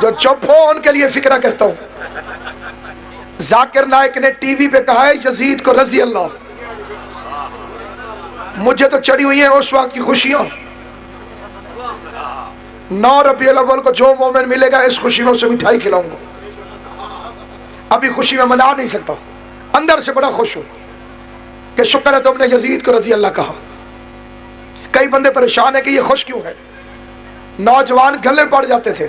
جو چپ ہو ان کے لیے فکرہ کہتا ہوں. ذاکر نائک نے ٹی وی پہ کہا ہے یزید کو رضی اللہ. مجھے تو چڑھی ہوئی ہیں اس وقت کی خوشیاں. 9 ربیع الاول کو جو مومن ملے گا اس خوشی میں اسے مٹھائی کھلاؤں گا. ابھی خوشی میں منا نہیں سکتا, اندر سے بڑا خوش ہوں کہ شکر ہے تم نے یزید کو رضی اللہ کہا. کئی بندے پریشان ہیں کہ یہ خوش کیوں ہے. نوجوان گلے پڑ جاتے تھے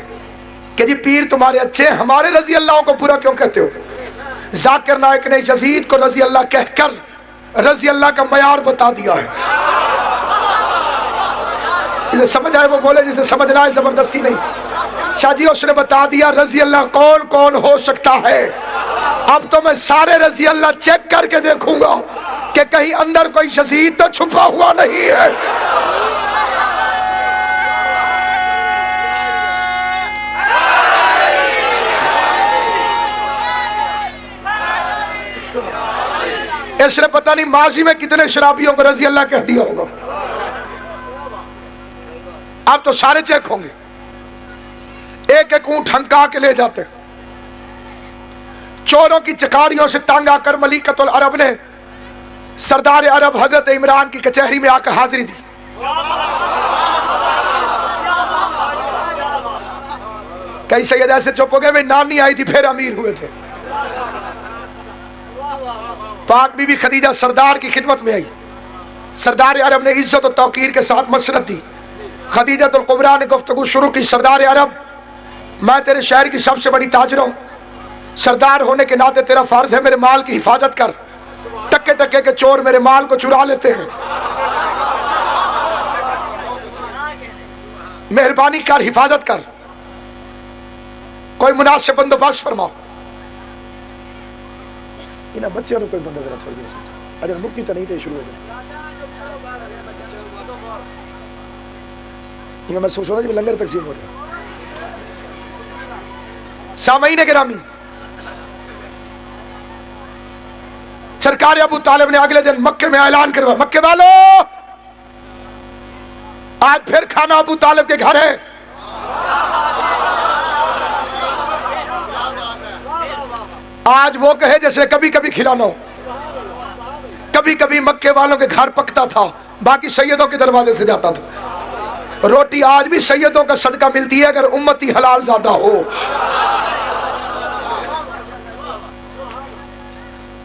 کہ جی پیر تمہارے اچھے, ہمارے رضی اللہ کو پورا کیوں کہتے ہو. ذاکر نائک نے یزید کو رضی اللہ کہہ کر رضی اللہ کا معیار بتا دیا ہے. جسے سمجھ آئے وہ بولے, جسے سمجھ نہ آئے زبردستی نہیں. شاہ جی اس نے بتا دیا رضی اللہ کون کون ہو سکتا ہے. اب تو میں سارے رضی اللہ چیک کر کے دیکھوں گا کہ کہیں اندر کوئی یزید تو چھپا ہوا نہیں ہے. اس نے پتہ نہیں ماضی میں کتنے شرابیوں کو رضی اللہ کہہ دیا ہوگا. اب تو سارے چیک ہوں گے. ایک ایک اونٹ ہنکا کے لے جاتے. چوروں کی چکاریوں سے تانگ آ کر ملیکۃ العرب نے سردار عرب حضرت عمران کی کچہری میں آ کر حاضری دی. کئی سید ایسے چپ ہو گئے, میں نانی آئی تھی پھر امیر ہوئے تھے. پاک بی بی خدیجہ سردار کی خدمت میں آئی. سردار عرب نے عزت و توقیر کے ساتھ مسرت دی. خدیجۃ الکبریٰ نے گفتگو شروع کی. سردار عرب, میں تیرے شہر کی سب سے بڑی تاجر ہوں. سردار ہونے کے ناطے تیرا فرض ہے میرے مال کی حفاظت کر. ٹکے ٹکے کے چور میرے مال کو چرا لیتے ہیں, مہربانی کر حفاظت کر, کوئی مناسب بندوبست فرماؤ. انہیں بچوں نے کوئی بندہ ذرا تھوڑی دیر سے اگر مکتی تو نہیں تھے شروع ہو جائے. یہ محسوس ہونا جب لنگر تقسیم ہو رہا ہے. سامعین گرامی, سرکار ابو طالب نے اگلے دن مکے میں اعلان کروا, مکے والو آج پھر کھانا ابو طالب کے گھر ہے. آج وہ کہے جیسے کبھی کبھی کھلانا ہو. کبھی کبھی مکے والوں کے گھر پکتا تھا, باقی سیدوں کے دروازے سے جاتا تھا. روٹی آج بھی سیدوں کا صدقہ ملتی ہے اگر امتی حلال زیادہ ہو.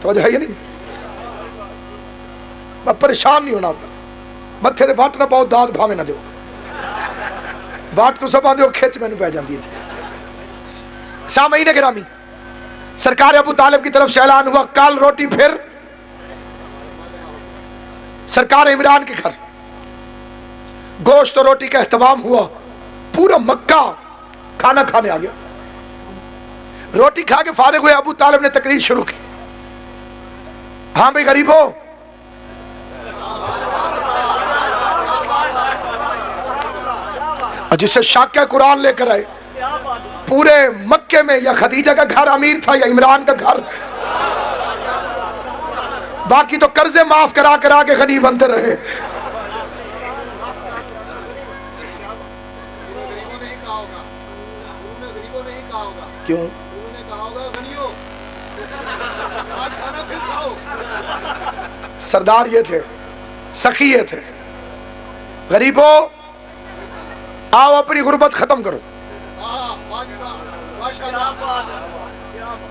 توجہ ہے یہ نہیں, میں پریشان نہیں ہونا. متھے دے واٹ نہ پاؤ, داد بھاوے نہ دو. واٹ تو سب آدھے کھچ میں نے پہ جاندی تھی. سامعین گرامی, سرکار ابو طالب کی طرف سے اعلان ہوا کل روٹی پھر سرکار عمران کے گھر. گوشت و روٹی کا اہتمام ہوا. پورا مکہ کھانا کھانے آ گیا. روٹی کھا کے فارغ ہوئے, ابو طالب نے تقریر شروع کی. ہاں بھائی غریبو, جسے شک ہے قرآن لے کر آئے. پورے مکے میں یا خدیجہ کا گھر امیر تھا یا عمران کا گھر, باقی تو قرضے معاف کرا کرا کے غنی بنتے رہے. کیوں؟ سردار یہ تھے, سخی یہ تھے. غریبو آؤ اپنی غربت ختم کرو.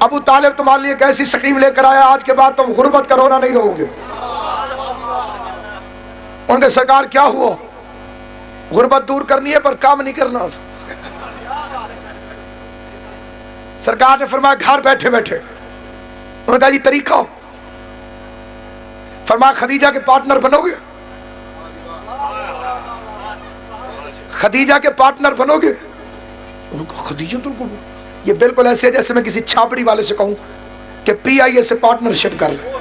ابو طالب تمہارے لیے ایک ایسی سکیم لے کر آیا, آج کے بعد تم غربت کا رونا نہیں رہو گے. ان کے سرکار کیا ہوا؟ غربت دور کرنی ہے پر کام نہیں کرنا. سرکار نے فرمایا گھر بیٹھے بیٹھے. انہوں نے کہا جی طریقہ؟ فرمایا خدیجہ کے پارٹنر بنو گے. خدیجہ کے پارٹنر بنو گے. انہوں نے کہا خدیجہ تو کو, یہ بالکل ایسے ہے جیسے میں کسی چھاپڑی والے سے کہوں کہ پی آئی اے سے پارٹنرشپ کر لیں.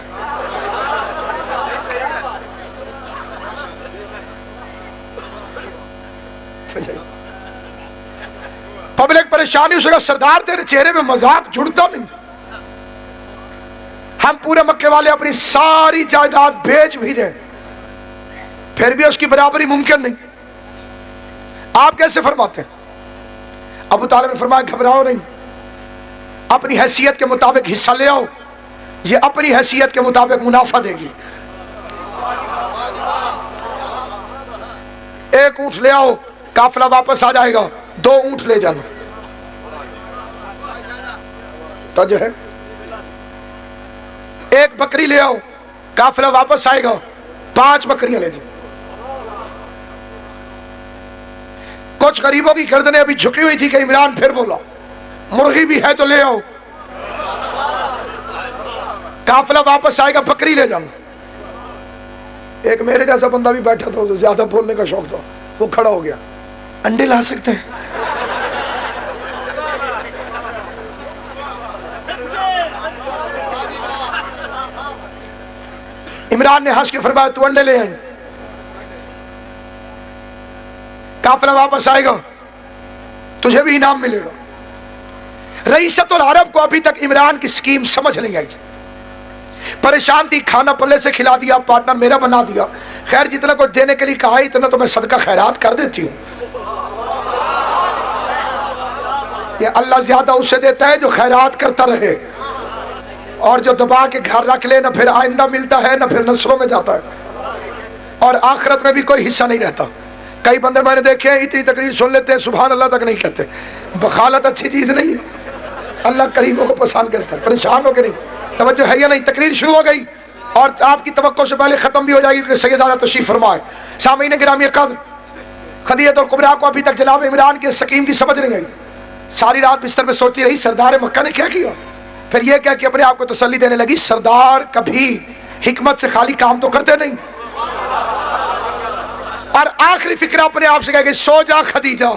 پبلک پریشانی اس کا سردار تیرے چہرے میں مذاق جڑتا نہیں. ہم پورے مکے والے اپنی ساری جائیداد بیچ بھی دیں پھر بھی اس کی برابری ممکن نہیں. آپ کیسے فرماتے ہیں؟ ابو طالب نے فرمایا گھبراؤ نہیں، اپنی حیثیت کے مطابق حصہ لے آؤ، یہ اپنی حیثیت کے مطابق منافع دے گی۔ ایک اونٹ لے آؤ، قافلہ واپس آ جائے گا، 2 اونٹ لے جانا تو جو ہے، ایک بکری لے آؤ، قافلہ واپس آئے گا، 5 بکریاں لے جاؤ۔ کچھ غریبوں کی گردنیں ابھی جھکی ہوئی تھی کہ عمران پھر بولا مرغی بھی ہے تو لے آؤ، قافلہ واپس آئے گا، بکری لے جانا۔ ایک میرے جیسا بندہ بھی بیٹھا تھا، اسے زیادہ بولنے کا شوق تھا، وہ کھڑا ہو گیا، انڈے لا سکتے ہیں؟ عمران نے ہنس کے فرمایا تو انڈے لے آئیں، قافلہ واپس آئے گا، تجھے بھی انعام ملے گا۔ رئیست العرب کو ابھی تک عمران کی سکیم سمجھ نہیں آئی، پریشان تھی، کھانا پلے سے کھلا دیا، پارٹنر میرا بنا دیا، خیر جتنا کچھ دینے کے لیے کہا ہے اتنا تو میں صدقہ خیرات کر دیتی ہوں۔ یہ اللہ زیادہ اسے دیتا ہے جو خیرات کرتا رہے، اور جو دبا کے گھر رکھ لے نہ پھر آئندہ ملتا ہے نہ پھر نسلوں میں جاتا ہے، اور آخرت میں بھی کوئی حصہ نہیں رہتا۔ کئی بندے میں نے دیکھے ہیں اتنی تقریر سن لیتے ہیں سبحان اللہ تک نہیں کہتے۔ بخالت اچھی چیز نہیں ہے، اللہ کریموں کو پسند کرتا ہے۔ پریشان ہو کے نہیں، توجہ ہے یا نہیں؟ تقریر شروع ہو گئی اور آپ کی توقع سے پہلے ختم بھی ہو جائے گی کیونکہ سیدہ تشریف فرمائے۔ سامعین گرامی قدر، خدیجہ الکبریٰ کو ابھی تک جناب عمران کے سکیم کی سمجھ نہیں آئی، ساری رات بستر پہ سوچتی رہی سردار مکہ نے کیا کیا، پھر یہ کہہ کہ اپنے آپ کو تسلی دینے لگی سردار کبھی حکمت سے خالی کام تو کرتے نہیں، اور آخری فکرہ اپنے آپ سے کہہ کہ سو جا خدیجہ،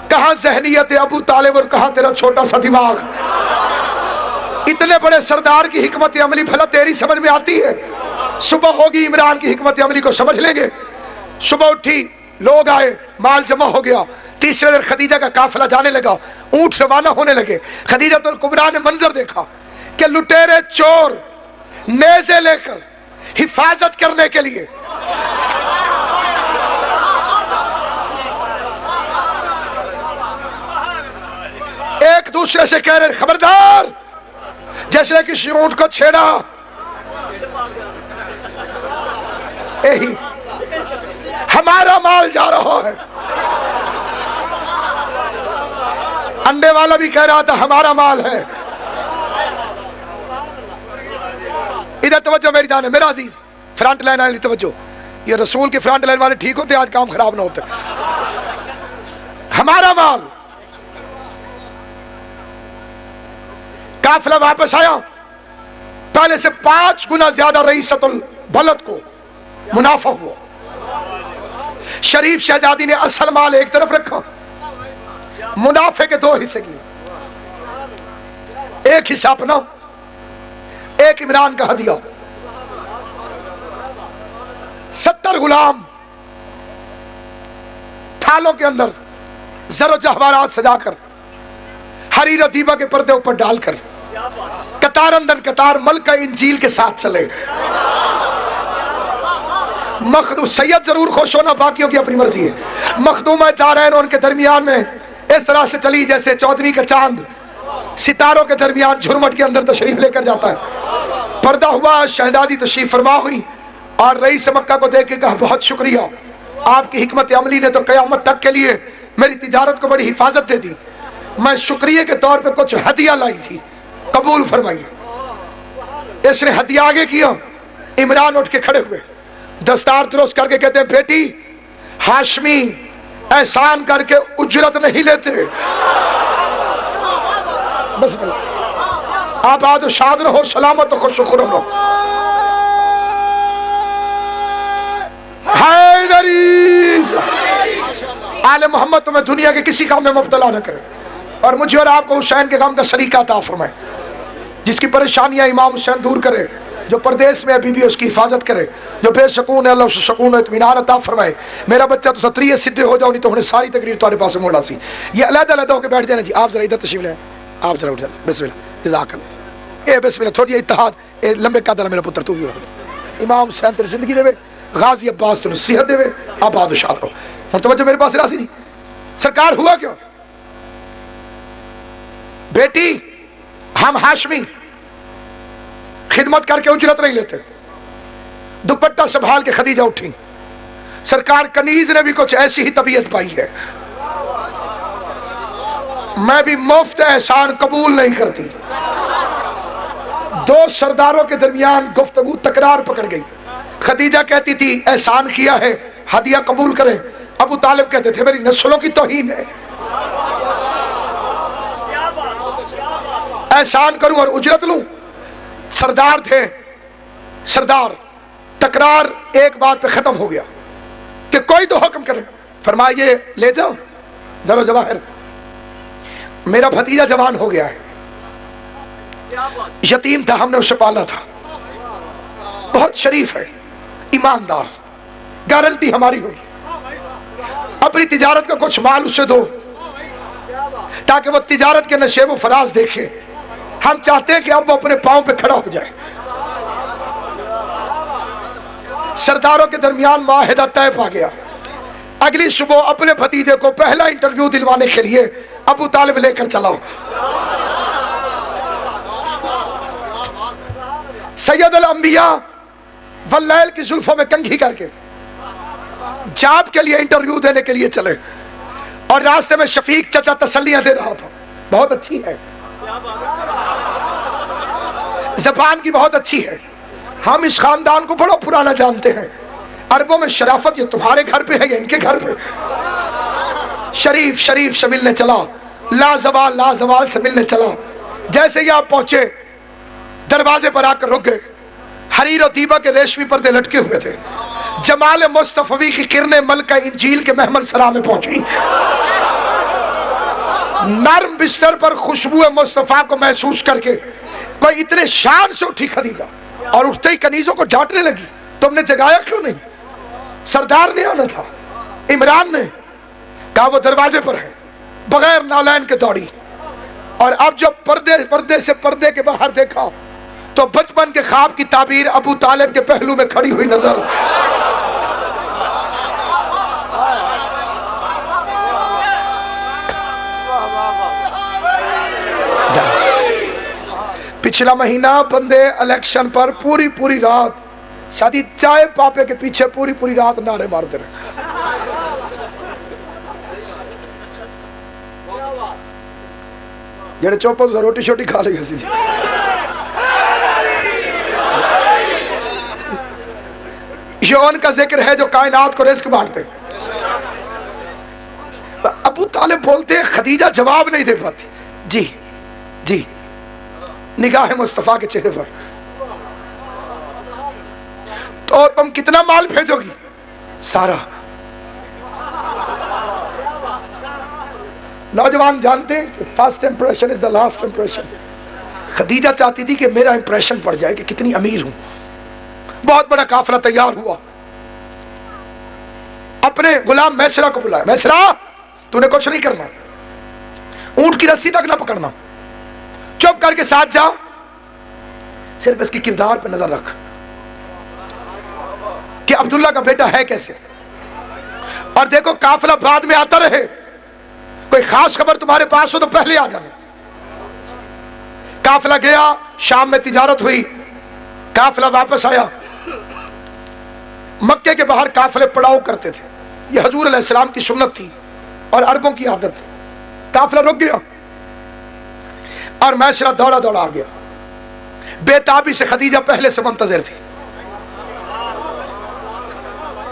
کہاں ذہنیت ابو طالب اور کہاں تیرا چھوٹا سا دماغ، اتنے بڑے سردار کی حکمت عملی بھلا تیری سمجھ میں آتی ہے؟ صبح ہوگی عمران کی حکمت عملی کو سمجھ لیں گے۔ صبح اٹھی، لوگ آئے، مال جمع ہو گیا، تیسرے دن خدیجہ کا قافلہ جانے لگا، اونٹ روانہ ہونے لگے۔ خدیجہ الکبریٰ نے منظر دیکھا کہ لٹیرے چور نیزے لے کر حفاظت کرنے کے لیے ایک دوسرے سے کہہ رہے خبردار جیسے کسی اونٹ کو چھیڑا، یہی ہمارا مال جا رہا ہے۔ انڈے والا بھی کہہ رہا تھا ہمارا مال ہے۔ ادھر توجہ میری جان ہے میرا عزیز، فرنٹ لائن والی توجہ، یہ رسول کے فرنٹ لائن والے ٹھیک ہوتے آج کام خراب نہ ہوتے۔ ہمارا مال، قافلہ واپس آیا، پہلے سے 5 گنا زیادہ رئیست البلد کو منافع ہوا۔ شریف شہزادی نے اصل مال ایک طرف رکھا، منافع کے 2 حصے کیے، ایک حصہ اپنا، ایک عمران کا ہدیہ۔ 70 غلام تھالوں کے اندر زر و جواہرات سجا کر، حریر دیبا کے پردے اوپر ڈال کر، قطار اندر قطار ملکہ انجیل کے ساتھ چلے۔ مخدوم سید ضرور خوش ہونا، باقیوں کی اپنی مرضی ہے۔ مخدومہ دارین ان کے درمیان میں اس طرح سے چلی جیسے 14ویں کا چاند ستاروں کے درمیان جھرمٹ کے اندر تشریف لے کر جاتا ہے۔ پردہ ہوا، شہزادی تشریف فرما ہوئی، اور رئیس مکہ کو دیکھ کے کہا بہت شکریہ، آپ کی حکمت عملی نے تو قیامت تک کے لیے میری تجارت کو بڑی حفاظت دے دی، میں شکریہ کے طور پہ کچھ ہدیہ لائی تھی، قبول فرمائیے۔ اس نے ہدیہ آگے کیا، عمران اٹھ کے کھڑے ہوئے، دستار درست کر کے کہتے ہیں بیٹی ہاشمی احسان کر کے اجرت نہیں لیتے، بس اللہ آباد و شاد رہو، سلامت و خوش و خرم رہو۔ حیدری آل محمد تمہیں دنیا کے کسی کام میں مبتلا نہ کرے، اور مجھے اور آپ کو حسین کے غم کا سلیقہ عطا فرمائے، جس کی پریشانیاں امام حسین دور کرے، جو پردیس میں ابھی بھی اس کی حفاظت کرے، جو بے سکون ہے اللہ اسے سکون و اطمینان عطا فرمائے۔ میرا بچہ تو ستریہ سدھے ہو جاؤ، نہیں تو انہیں ساری تقریر تمہارے پاس موڑا سی۔ یہ علیحدہ علیحدہ ہو کے بیٹھ جانا جی، آپ ذرا ادھر تشریف لیں، آپ ذرا اٹھ جائیں، بسم اللہ، جزاک اللہ، اے بسم اللہ، تھوڑی اتحاد، اے لمبے قدر میرا پتر تو بھی رہو، امام حسین تیری زندگی دے، غازی عباس تیری صحت دے، آباد و شاد رہو۔ ہم توجہ میرے پاس راسی جی، سرکار ہوا کیا؟ बेटी हम हाशमी खिदमत करके उजरत नहीं लेते। दुपट्टा संभाल के खदीजा उठी। सरकार कनीज ने भी कुछ ऐसी ही तबीयत पाई है। मैं भी मुफ्त एहसान कबूल नहीं करती। दो सरदारों के दरमियान गुफ्तगू तकरार पकड़ गई। खदीजा कहती थी एहसान किया है, हदिया कबूल करें। अबू तालिब कहते थे मेरी नस्लों की तौहीन है, एहसान करूं और उजरत लूं। सरदार थे, सरदार। तकरार एक बात पे खत्म हो गया कि कोई तो हुक्म करे। फरमाया ये ले जाओ जरो जवाहिर, मेरा भतीजा जवान हो गया है, यतीम था, हमने उसे पाला था, बहुत शरीफ है, ईमानदार, गारंटी हमारी होगी। अपनी तिजारत का कुछ माल उसे दो ताकि वो तिजारत के नशे व फराज देखे। हम चाहते हैं कि अब वो अपने पांव पे खड़ा हो जाए। सरदारों के दरमियान माहिदा तय पा गया। अगली सुबह अपने भतीजे को पहला इंटरव्यू दिलवाने के लिए अबू तालिब लेकर चलाओ। सैयदुल अंबिया वल्लैल की जुल्फों में कंघी करके जाब के लिए इंटरव्यू देने के लिए चले और रास्ते में शफीक चाचा तसल्लियां दे रहा था। बहुत अच्छी है, ज़बान की बहुत अच्छी है, हम इस खानदान को बड़ा पुराना जानते हैं। अरबों में शराफत ये तुम्हारे घर पे है या इनके घर पे? शरीफ शरीफ से मिलने चला, लाजवाल लाजवाल से मिलने चला। जैसे ही आप पहुंचे दरवाजे पर आकर रुक गए। हरीर और दीबा के रेशमी पर्दे लटके हुए थे। जमाल मुस्तफवी की किरणें मलका इंजील के महमल सरा में पहुंची। नर्म बिस्तर पर खुशबू मुस्तफा को महसूस करके कोई इतने शान से उठी खदीजा और उठते ही कनीजों को डांटने लगी, तुमने जगाया क्यों नहीं? सरदार ने आना था, इमरान ने कहा वो दरवाजे पर है। बगैर नालैन के दौड़ी और अब जब पर्दे से पर्दे के बाहर देखा तो बचपन के ख्वाब की ताबीर अबू तालिब के पहलू में खड़ी हुई नजर। पिछला महीना बंदे इलेक्शन पर पूरी रात शादी चाय पापे के पीछे पूरी रात नारे मारते रहे। जेड़े चौप रोटी शोटी खा ली सी। यौन का जिक्र है जो कायनात को रिस्क बांटते। अबू तालिब बोलते हैं, खदीजा जवाब नहीं दे पाती। जी जी, निगाह मुस्तफा के चेहरे पर। तो तुम कितना माल भेजोगी? सारा। नौजवान जानते हैं कि first impression is the last impression. Khadija चाहती थी कि मेरा इंप्रेशन पड़ जाए कि कितनी अमीर हूं। बहुत बड़ा काफिला तैयार हुआ। अपने गुलाम मैसरा को बुलाया, मैसरा तूने कुछ नहीं करना, ऊंट की रस्सी तक ना पकड़ना, चुप करके साथ जा, सिर्फ इसकी किरदार पर नजर रख कि अब्दुल्ला का बेटा है कैसे। और देखो काफिला बाद में आता रहे, कोई खास खबर तुम्हारे पास हो तो पहले आ जाना। काफिला गया, शाम में तिजारत हुई, काफिला वापस आया। मक्के के बाहर काफिले पड़ाव करते थे, यह हजूर अलैहिस्सलाम की सुन्नत थी और अरबों की आदत थी। काफिला रुक गया और मैसरा दौड़ा दौड़ा आ गया। बेताबी से खदीजा पहले से मुंतजिर थी।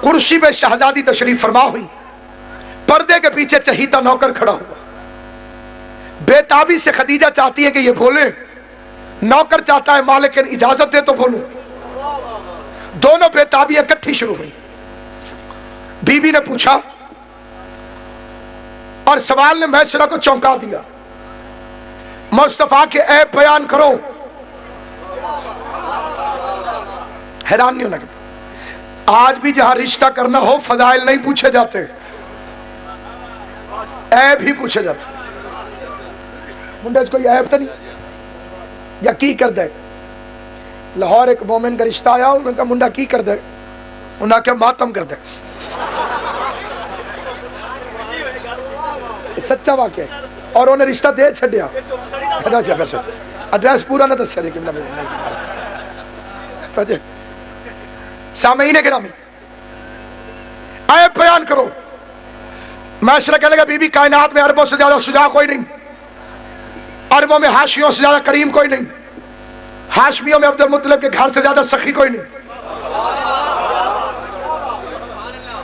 कुर्सी में शहजादी तशरीफ फरमा हुई, पर्दे के पीछे चहीता नौकर खड़ा हुआ। बेताबी से खदीजा चाहती है कि ये बोले, नौकर चाहता है मालिक इजाजत दे तो बोलूं। दोनों बेताबियां इकट्ठी शुरू हुई। बीबी ने पूछा और सवाल ने मैसरा को चौंका दिया, मुस्तफा के ऐब बयान करो। हैरान नहीं होना कि आज भी जहां रिश्ता करना हो फजाइल नहीं पूछे जाते, ऐब ही पूछे जाते। मुंडे कोई ऐब तो नहीं या की कर दे। लाहौर एक मोमिन का रिश्ता आया, उन्होंने कहा मुंडा की कर दे, उन्हें क्या मातम कर दे। सच्चा वाकया है। اور انہیں رشتہ دے چھڈیا ویسے ایڈریس پورا نہ دسیا لیکن سامعین گرامی عیب بیان کرو. معاشرہ کہنے لگا بی بی کائنات میں عربوں سے زیادہ شجاع کوئی نہیں, عربوں میں ہاشمیوں سے زیادہ کریم کوئی نہیں, ہاشمیوں میں عبد المطلب کے گھر سے زیادہ سخی کوئی نہیں.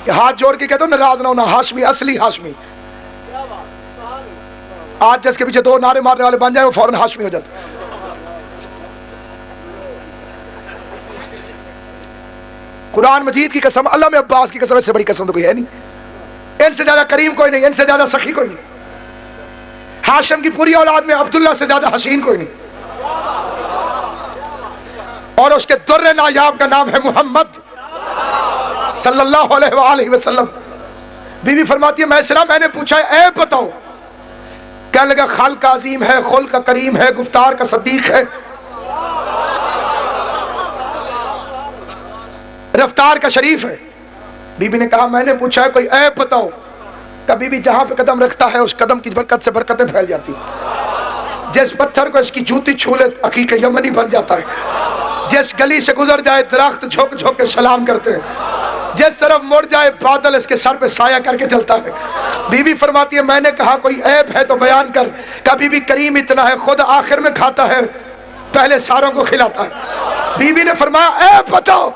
کہ ہاتھ جوڑ کے کہتے ہو ناراض نہ ہونا, ہاشمی اصلی ہاشمی. آج جس کے پیچھے دو نعرے مارنے والے بن جائیں وہ فوراً ہاشمی ہو جاتے. قرآن مجید کی قسم, اللہ میں عباس کی قسم, اس سے بڑی قسم تو کوئی ہے نہیں. ان سے زیادہ کریم کوئی نہیں, ان سے زیادہ سخی کوئی نہیں. ہاشم کی پوری اولاد میں عبداللہ سے زیادہ حسین کوئی نہیں, اور اس کے در نایاب کا نام ہے محمد صلی اللہ علیہ وآلہ وسلم. بی بی فرماتی ہے میسرہ میں نے پوچھا اے بتاؤ, کہنے لگا خلق کا عظیم ہے, خلق کا کریم ہے, گفتار کا صدیق ہے, رفتار کا شریف ہے. بی بی نے کہا میں نے پوچھا ہے کوئی عیب بتاؤ. کہ بی بی جہاں پہ قدم رکھتا ہے اس قدم کی برکت سے برکتیں پھیل جاتی. جس پتھر کو اس کی جوتی چھو لے عقیق یمنی بن جاتا ہے. جس گلی سے گزر جائے درخت جھک جھک کے سلام کرتے ہیں. جس طرف مڑ جائے بادل اس کے سر پہ سایہ کر کے چلتا ہے. بی بی فرماتی ہے میں نے کہا کوئی عیب ہے تو بیان کر. کہ بی بی کریم اتنا ہے خود آخر میں کھاتا ہے, پہلے ساروں کو کھلاتا ہے. بی بی نے فرمایا عیب بتاؤ.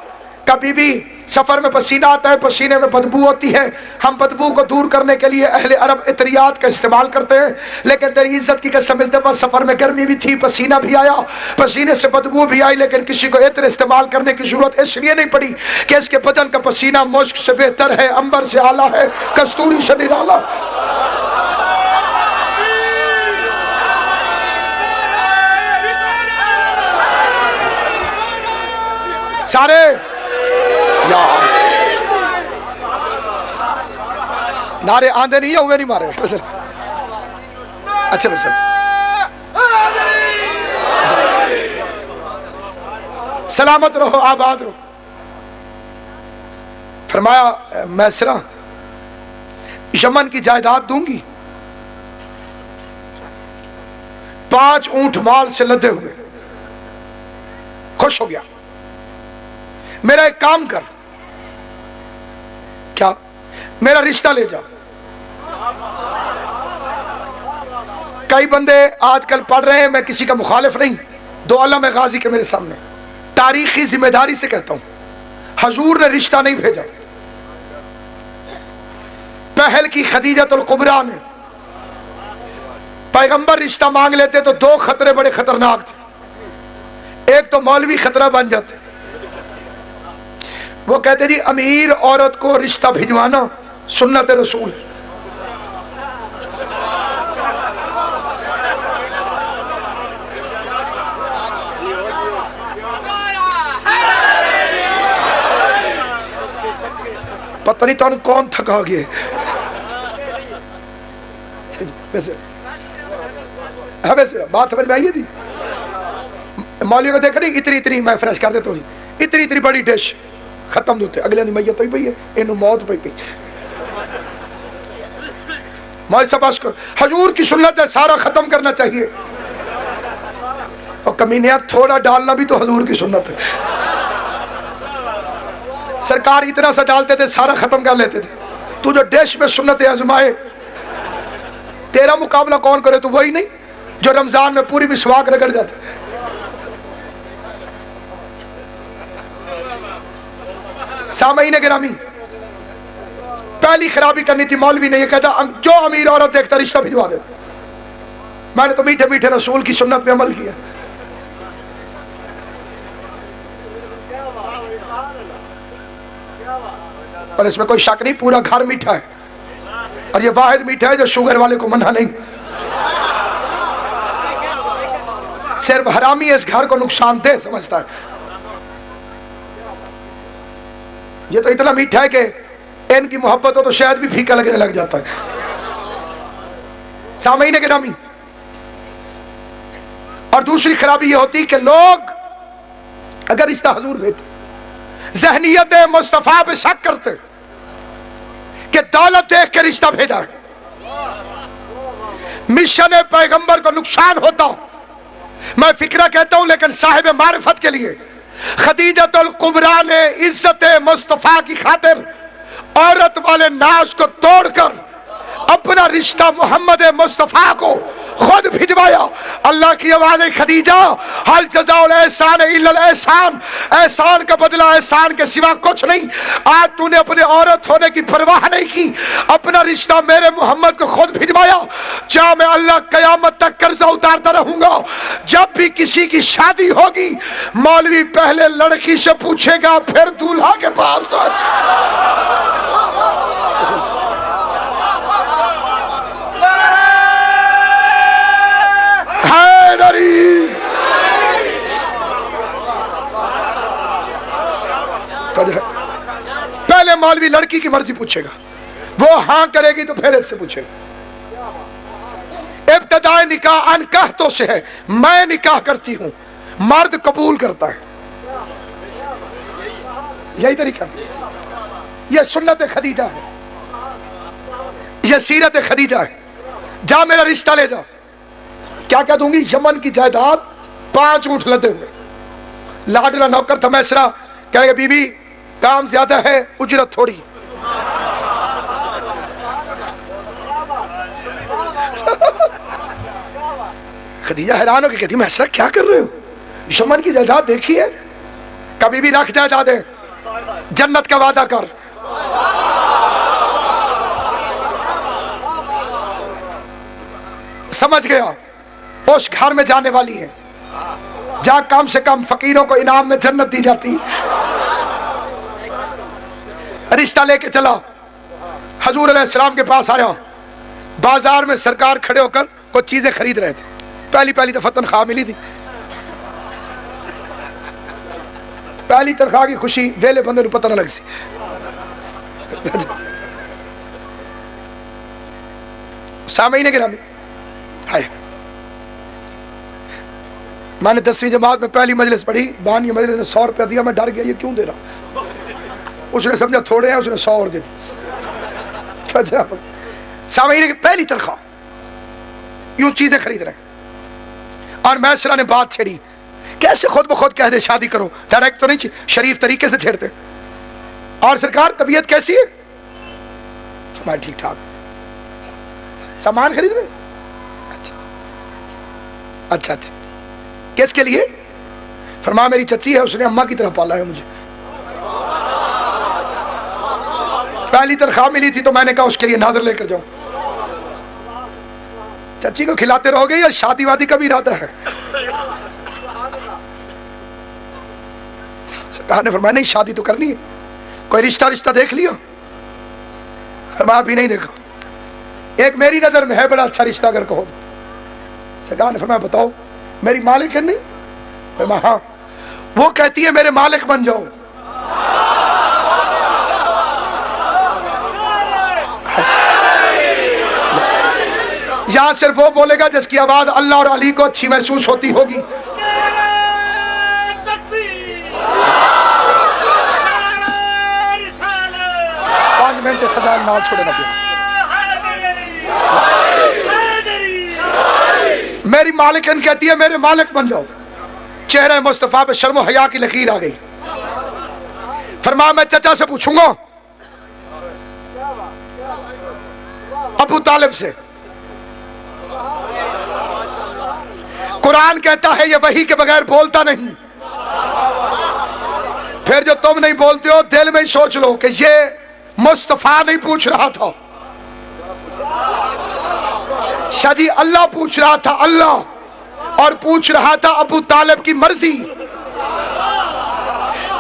کہ بی بی سفر میں پسینہ آتا ہے, پسینے میں بدبو ہوتی ہے, ہم بدبو کو دور کرنے کے لیے اہل عرب عطریات کا استعمال کرتے ہیں, لیکن تیری عزت کی قسم اس دفعہ سفر میں گرمی بھی تھی, پسینہ بھی آیا, پسینے سے بدبو بھی آئی, لیکن کسی کو عطر استعمال کرنے کی ضرورت اس لیے نہیں پڑی کہ اس کے بدن کا پسینہ مشک سے بہتر ہے, عنبر سے اعلیٰ ہے, کستوری سے نرالا. سارے نعرے آندے نہیں ہوئے نہیں مارے. اچھا بس سلامت رہو, آباد رہو. فرمایا میسرہ یمن کی جائیداد دوں گی, 5 اونٹ مال سے لدے ہوئے. خوش ہو گیا. میرا ایک کام کر, کیا؟ میرا رشتہ لے جا. کئی بندے آج کل پڑھ رہے ہیں, میں کسی کا مخالف نہیں, 2 علامہ غازی کے میرے سامنے, تاریخی ذمہ داری سے کہتا ہوں حضور نے رشتہ نہیں بھیجا. پہل کی خدیجۃ الکبریٰ نے, پیغمبر رشتہ مانگ لیتے تو 2 خطرے بڑے خطرناک تھے. ایک تو مولوی خطرہ بن جاتے, وہ کہتے جی امیر عورت کو رشتہ بھجوانا سنت رسول ہے. پتہ نہیں تو کون تھکا گیا ویسے بات سمجھ میں آئیے تھی. مولوی کو دیکھ رہی اتنی میں فریش کر دیتا ہوں, اتنی بڑی ڈش ختم ہوتے, اگلے دن میت ہوئی پئی ہے, اینو موت پئی. مولوی صاحب بس کرو, حضور کی سنت ہے, سارا ختم کرنا چاہیے. اور کمینیاں تھوڑا ڈالنا بھی تو حضور کی سنت ہے. سرکار اتنا سا ڈالتے تھے سارا ختم کر لیتے تھے. تو جو ڈیش میں سنت آزمائے, تیرا مقابلہ کون کرے؟ تو وہی نہیں جو رمضان میں پوری مسواک رگڑ جاتا ہے. سامعین گرامی, پہلی خرابی کرنی تھی مولوی نے یہ کہتا جو امیر عورت دیکھتا رشتہ بھجوا دیتا. میں نے تو میٹھے میٹھے رسول کی سنت پہ عمل کیا. اور اس میں کوئی شک نہیں, پورا گھر میٹھا ہے, اور یہ واحد میٹھا ہے جو شوگر والے کو منع نہیں. صرف حرامی اس گھر کو نقصان دہ سمجھتا ہے. یہ تو اتنا میٹھا ہے کہ ان کی محبت ہو تو شاید بھی پھیکا لگنے لگ جاتا ہے. سامعین گرامی, اور دوسری خرابی یہ ہوتی کہ لوگ اگر رشتہ حضور بھیجتے ذہنیت مصطفیٰ پہ شک کرتے کہ دولت دیکھ کے رشتہ بھیجا ہے, मिशन पैगंबर को नुकसान होता, मैं फिक्रा कहता हूं, लेकिन साहिब मारिफत के लिए खदीजतुल कुबरा ने इज्जत मुस्तफा की खातिर औरत वाले नाज को तोड़कर अपना रिश्ता मोहम्मद मुस्तफा को खुद भिजवाया। अल्लाह की आवाज़ है, खदीजा हल जज़ाउल एहसान इल्लल एहसान, एहसान का बदला एहसान के सिवा कुछ नहीं। आज तूने अपने औरत होने की परवाह नहीं की, अपना रिश्ता मेरे मोहम्मद को खुद भिजवाया। क्या मैं अल्लाह कयामत तक कर्जा उतारता रहूंगा? जब भी किसी की शादी होगी, मौलवी पहले लड़की से पूछेगा, फिर दूल्हा के पास। पहले मौलवी लड़की की मर्जी पूछेगा, वो हाँ करेगी तो फिर इससे पूछेगा। इब्तिदाई निकाह अनकहतों से है, मैं निकाह करती हूं, मर्द कबूल करता है। यही तरीका, यह सुन्नत खदीजा है, यह सीरत खदीजा है। जा मेरा रिश्ता ले जा। क्या कह दूंगी? यमन की जायदाद 5 ऊंट लदे हुए, लाडला नौकर था मैसरा, कहेगा बीबी काम ज्यादा है, उजरत थोड़ी। खदीजा हैरान होगी, कहती मैसरा क्या कर रहे हो? यमन की जायदाद देखी है? कभी भी रख जायदादें, जन्नत का वादा कर। समझ गया उस घर में जाने वाली है जहां कम से कम फकीरों को इनाम में जन्नत दी जाती। रिश्ता लेके चला, हजूर अलैहिस्सलाम के पास आया। बाजार में सरकार खड़े होकर कुछ चीजें खरीद रहे थे। पहली दफा तनख्वाह मिली थी। पहली तनख्वाह की खुशी वेले बंदे को पता न लग सी। सामईन गिरामी, हाय मैंने 10वीं जमात में पहली मजलिस पढ़ी, बानी मजलिस ने 100 रुपया दिया। मैं डर गया, ये क्यों दे रहा? उसने समझा थोड़े हैं, उसने 100 और दे दिया। सामईन की पहली तनख्वाह, यूं चीजें खरीद रहे हैं। और मैसरा ने बात छेड़ी, कैसे खुद ब खुद कह दे शादी करो, डायरेक्ट तो नहीं, शरीफ तरीके से छेड़ते। और सरकार तबीयत कैसी है? मैं ठीक ठाक। सामान खरीद रहे? अच्छा, किसके लिए? फरमा मेरी चच्ची है, उसने अम्मा की तरह पाला है मुझे। पहली तनख्वाह मिली थी तो मैंने कहा उसके लिए नादर लेकर जाऊं। चच्ची को खिलाते रहोगे या शादी वादी का भी इरादा है? सरकार ने फरमाया नहीं, शादी तो करनी है। कोई रिश्ता देख लिया? फरमाया अभी नहीं देखा। एक मेरी नजर में है बड़ा अच्छा रिश्ता अगर कहो तो। सरकार ने फरमाया बताओ, मेरी मालिक है? नहीं। फरमाया हाँ। वो कहती है मेरे मालिक बन जाओ। यहां सिर्फ वो बोलेगा जिसकी आवाज अल्लाह और अली को अच्छी महसूस होती होगी। 5 मिनट सदा नाल छोड़े ना। मेरी मालिकन कहती है मेरे मालिक बन जाओ। चेहरे मुस्तफा पे शर्म हया की लकीर आ गई। फरमाया मैं चचा से पूछूंगा, अबू तालिब से। कुरान कहता है ये वही के बगैर बोलता नहीं। फिर जो तुम नहीं बोलते हो दिल में ही सोच लो कि ये मुस्तफा नहीं पूछ रहा था, शादी अल्लाह पूछ रहा था। अल्लाह और पूछ रहा था अबू तालिब की मर्जी।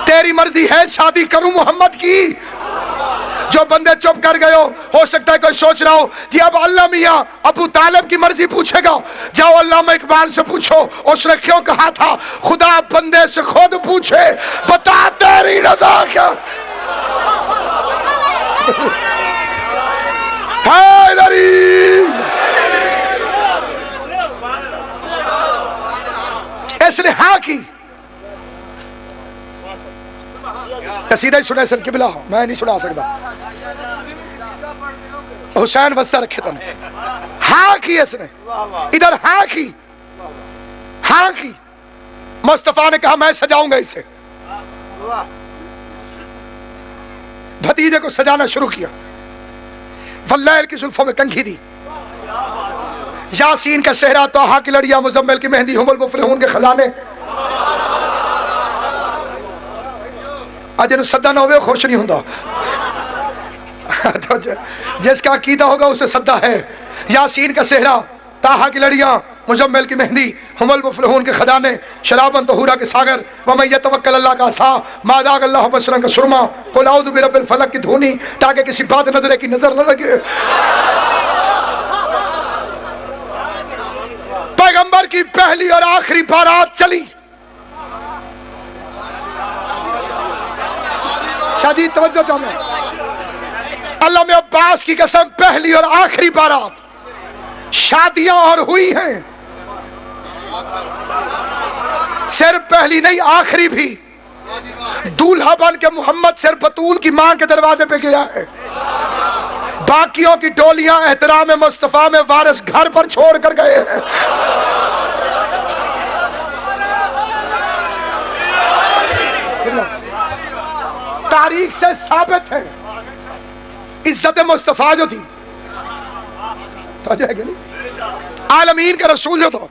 तेरी मर्जी है शादी करूं मोहम्मद की? जो बंदे चुप कर गए हो सकता है कोई सोच रहा हो कि अब अल्लाह मियां अबू तालिब की मर्जी पूछेगा। जाओ अल्लामा इकबाल से पूछो उसने क्यों कहा था खुदा बंदे से खुद पूछे, बता तेरी रजा क्या? इसने हाँ की। सीधा ही सुना किबला, मैं नहीं सुना सकता। हुसैन वस्ता रखे तने हाँ की इसने, इधर हाँ की, हाँ की। मुस्तफा ने कहा मैं सजाऊंगा इसे। भतीजे को सजाना शुरू किया। वल्लैल की जुल्फों में कंघी दी, यासीन का सेहरा, तोहा की लड़ियां, मुजम्मिल की मेहंदी, हुमुल मुफलिहून के खजाने। अजन सद्दा ना होवे खुश नहीं होता। तो जिसका अकीदा होगा उसे सद्दा है। यासीन का सेहरा, ताहा की लड़ियां, मुजम्मिल की मेहंदी, हुमुल मुफलिहून के खजाने, शराबन तहूरा के सागर, वमन यतवक्कल अल्लाह का आसा, मादाग अल्लाह बशरन का सुरमा, कुल औज़ु बिरब्बिल फलक की धुनी, ताकि किसी बात नजरे की नजर न लगे। पैगंबर की पहली और आखिरी बारात चली। शादी तवज्जो चाहना, अल्लाह में अब्बास की कसम, पहली और आखिरी बारात। शादियां और हुई हैं, सिर्फ पहली नहीं आखिरी भी। दूल्हा बन के मोहम्मद सिर्फ बतूल की मां के दरवाजे पे गया है। बाकियों की डोलियां एहतराम मुस्तफा में वारिस घर पर छोड़ कर गए हैं। तारीख से साबित है इज्जत मुस्तफा जो थी, तो आलमीन का रसूल जो था,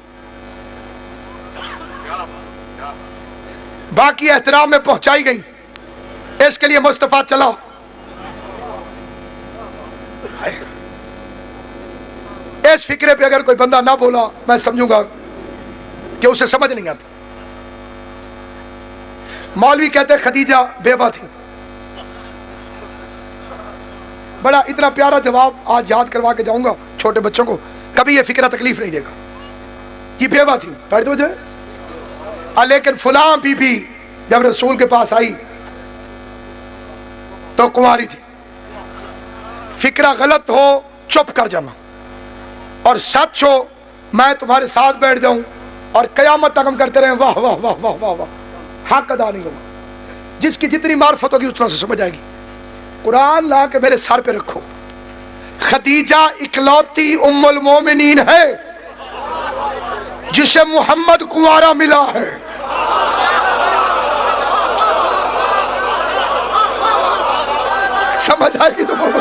बाकी एहतराम में पहुंचाई गई। इसके लिए मुस्तफा चला। इस फिक्रे पे अगर कोई बंदा ना बोला, मैं समझूंगा कि उसे समझ नहीं आता। मौलवी कहते खदीजा बेवा थी। बड़ा इतना प्यारा जवाब आज याद करवा के जाऊंगा छोटे बच्चों को, कभी ये फिक्रा तकलीफ नहीं देगा कि बेवा थी। पढ़ दो जो लेकिन फुलां बीबी जब रसूल के पास आई तो कुंवारी थी। फिक्रा गलत हो चुप कर जाना, और सच हो मैं तुम्हारे साथ बैठ जाऊं और कयामत तक हम करते रहे वाह वाह वाह वाह वाह वाह। हक अदा नहीं होगा। जिसकी जितनी मार्फत होगी उतना से समझ आएगी। कुरान ला के मेरे सर पे रखो। खदीजा इकलौती उम्मुल मोमिनीन है जिसे मोहम्मद कुंवारा मिला है। समझ आएगी तो बोलो।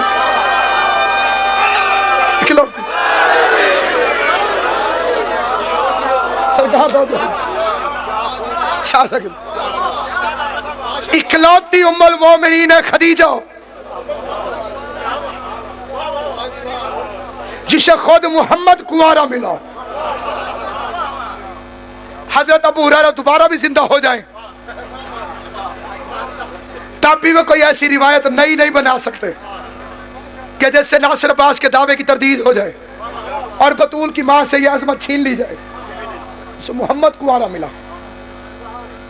इकलौती सरकार दो शासक, इकलौती उम्मुल मोमिनीन है खदीजा, जिसे खुद मोहम्मद कुंवारा मिला। हजरत अबू हुरैरा दोबारा भी जिंदा हो जाएं, तब भी वो कोई ऐसी रिवायत नई नहीं बना सकते कि जैसे नासिर अब्बास के दावे की तरदीद हो जाए और बतूल की मां से यह अजमत छीन ली जाए। तो मोहम्मद कुंवारा मिला।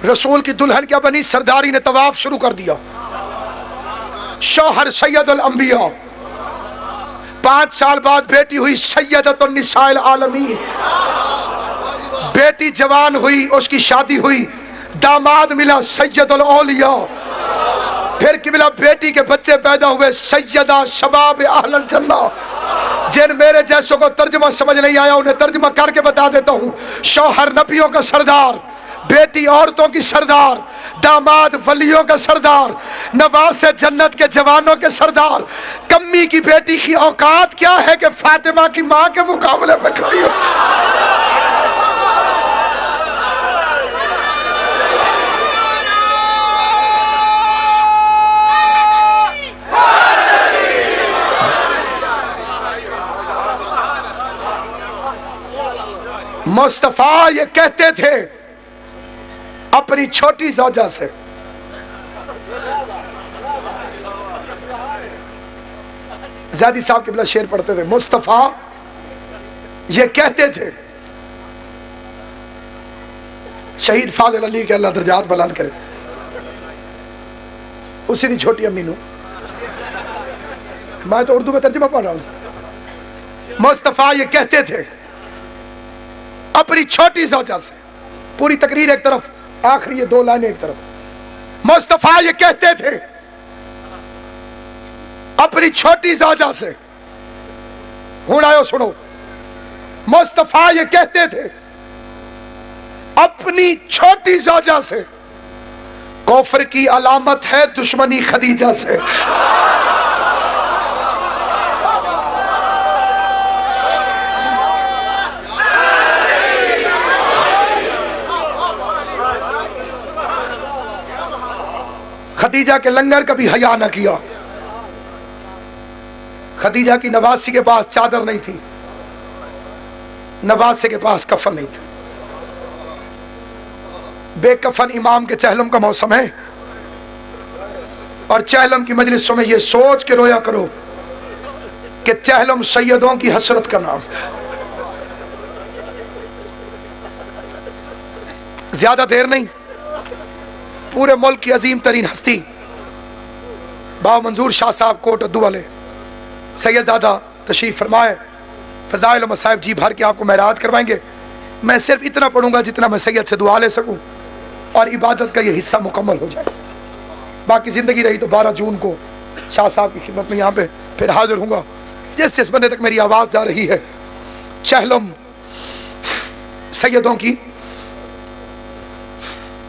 रसूल की दुल्हन क्या बनी? सरदारी ने तवाफ शुरू कर दिया। शौहर सैयदुल अंबिया। 5 साल बाद बेटी हुई सैयदतुन निसाइल आलमीन। बेटी जवान हुई, उसकी शादी हुई, दामाद मिला सैयदुल औलिया। फिर कि मिला बेटी के बच्चे पैदा हुए सैयदा शबाब अहलल जन्ना। जिन मेरे जैसों को तर्जुमा समझ नहीं आया उन्हें तर्जुमा करके बता देता हूँ। शौहर नबियों का सरदार, बेटी औरतों की सरदार, दामाद वलियों का सरदार, नवासे जन्नत के जवानों के सरदार। कम्मी की बेटी की औकात क्या है कि फातिमा की माँ के मुकाबले पे खड़ी हो। मुस्तफा ये कहते थे अपनी छोटी ज़ौजा से, ज़ादी साहब के बिला शेर पढ़ते थे। मुस्तफा ये कहते थे, शहीद फाजिल अली के अल्लाह दर्जात बुलंद करे, उसी की छोटी अम्मी नू, मैं तो उर्दू में तर्जुमा पढ़ रहा हूं। मुस्तफा ये कहते थे अपनी छोटी ज़ौजा से, पूरी तकरीर एक तरफ, आखिरी ये 2 लाइनें एक तरफ। मुस्तफा ये कहते थे अपनी छोटी ज़ौजा से, हुण आयो सुनो, मुस्तफा ये कहते थे अपनी छोटी ज़ौजा से कुफ्र की अलामत है दुश्मनी खदीजा से। खदीजा के लंगर कभी हया न किया। खदीजा की नवासी के पास चादर नहीं थी, नवासे के पास कफन नहीं था। बेकफन इमाम के चहलम का मौसम है, और चहलम की मजलिसों में ये सोच के रोया करो कि चहलम सैयदों की हसरत का नाम। ज्यादा देर नहीं, पूरे मुल्क की अजीम तरीन हस्ती बाबा मंजूर शाह साहब कोट अद्दू वाले सैयदजादा तशरीफ फरमाए, फजाइल मसाइब जी भर के आपको महराज करवाएंगे। मैं सिर्फ इतना पढ़ूंगा जितना मैं सैयद से दुआ ले सकूं, और इबादत का ये हिस्सा मुकम्मल हो जाए। बाकी ज़िंदगी रही तो 12 जून को शाह साहब की खिदमत में यहाँ पे फिर हाजिर हूँगा। जिस जिस बंदे तक मेरी आवाज़ जा रही है, चहलम सैयदों की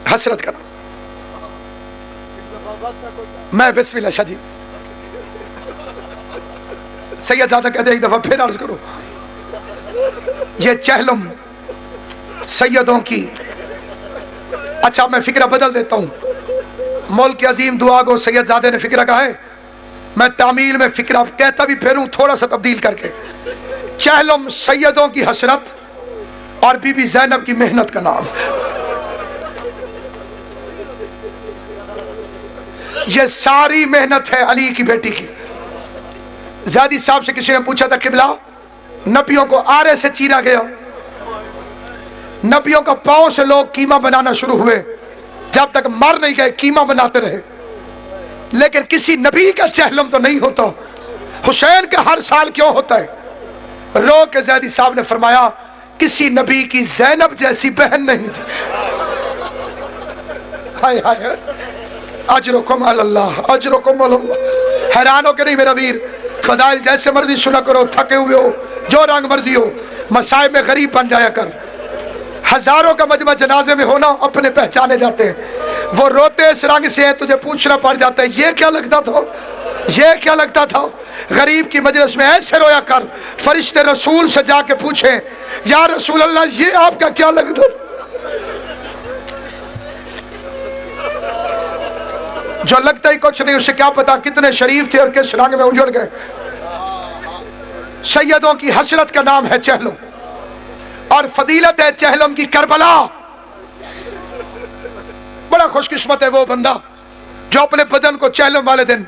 हसरत करना। मैं बिस्मिल्लाह शाह जी सैयदजादा कहते एक दफ़ा फिर अर्ज करो, ये चहलम सैयदों की। अच्छा मैं फिक्रा बदल देता हूँ, मुल्क के अजीम दुआ गो सैयदजादे ने फिक्रा कहा है, मैं तामील में फिक्रा कहता भी फिर हूँ थोड़ा सा तब्दील करके। चहलम सैयदों की हसरत और बीबी ज़ैनब की मेहनत का नाम। ये सारी मेहनत है अली की बेटी की। ज़ादी साहब से किसी ने पूछा था, किबला नबियों को आरे से चीरा गया, नबियों का पांव से लोग कीमा बनाना शुरू हुए, जब तक मर नहीं गए कीमा बनाते रहे, लेकिन किसी नबी का चहलम तो नहीं होता। हुसैन का हर साल क्यों होता है? रो के ज़ादी साहब ने फरमाया, किसी नबी की ज़ैनब जैसी बहन नहीं थी। हाय हाय, अजरुकुम अल्लाह, अजरुकुम अल्लाह। हैरान हो के नहीं मेरा वीर, फदाइल जैसे मर्जी सुना करो, थके हुए हो जो रंग मर्जी हो, मसाइब में गरीब बन जाया कर। हजारों का मजमा जनाजे में होना अपने पहचाने जाते हैं, वो रोते इस रंग से है तुझे पूछना पड़ जाता है ये क्या लगता था, ये क्या लगता था। गरीब की मजलिस में ऐसे रोया कर, फरिश्ते रसूल से जाके पूछे या रसूल अल्लाह ये आपका क्या लगता। जो लगता ही कुछ नहीं उसे क्या पता कितने शरीफ थे और किस रंग में उजड़ गए। सैयदों की हसरत का नाम है चहलम, और फजीलत है चहलम की करबला। बड़ा खुशकिस्मत है वो बंदा जो अपने बदन को चहलम वाले दिन